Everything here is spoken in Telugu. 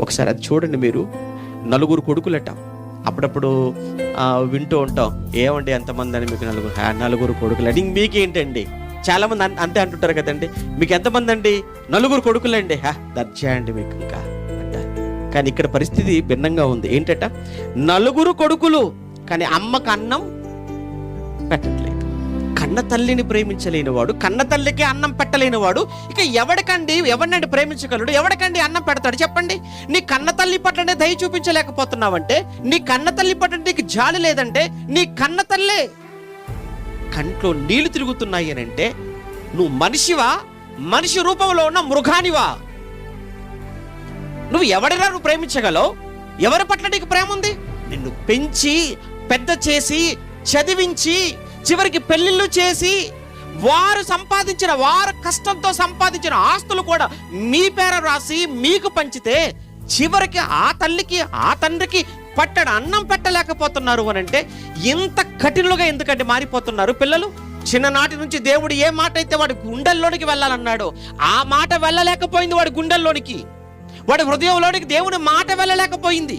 ఒకసారి అది చూడండి మీరు. నలుగురు కొడుకులట. అప్పుడప్పుడు వింటూ ఉంటాం, ఏమండి ఎంతమంది అని మీకు నలుగురు కొడుకులు అని. మీకేంటండి, చాలామంది అంతే అంటుంటారు కదండి, మీకు ఎంతమంది అండి? నలుగురు కొడుకులండి. దర్జా అండి మీకు ఇంకా అంటారు. కానీ ఇక్కడ పరిస్థితి భిన్నంగా ఉంది. ఏంటట, నలుగురు కొడుకులు కానీ అమ్మకు అన్నం పెట్టట్లేదు. కన్న తల్లిని ప్రేమించలేనివాడు, కన్న తల్లికి అన్నం పెట్టలేనివాడు ఇక ఎవరినండి ప్రేమించగలడు? ఎవడికండి అన్నం పెడతాడు చెప్పండి? నీ కన్న తల్లి పట్లనే దయ చూపించలేకపోతున్నావంటే, నీ కన్న తల్లి పట్ల నీకు జాలి లేదంటే, నీ కన్న తల్లే కంట్లో నీళ్లు తిరుగుతున్నాయి అని అంటే, నువ్వు మనిషివా? మనిషి రూపంలో ఉన్న మృగానివా? నువ్వు ప్రేమించగలవు? ఎవరి పట్ల నీకు ప్రేమ ఉంది? నిన్ను పెంచి పెద్ద చేసి చదివించి చివరికి పెళ్లిళ్ళు చేసి వారు కష్టంతో సంపాదించిన ఆస్తులు కూడా మీ పేర రాసి మీకు పంచితే, చివరికి ఆ తల్లికి ఆ తండ్రికి పట్టడ అన్నం పెట్టలేకపోతున్నారు అని అంటే, ఇంత కఠినంగా ఎందుకంటే మారిపోతున్నారు పిల్లలు? చిన్ననాటి నుంచి దేవుడు ఏ మాట అయితే వాడి గుండెల్లోనికి వెళ్ళాలన్నాడో ఆ మాట వెళ్ళలేకపోయింది. వాడి గుండెల్లోనికి, వాడి హృదయంలోనికి దేవుని మాట వెళ్ళలేకపోయింది.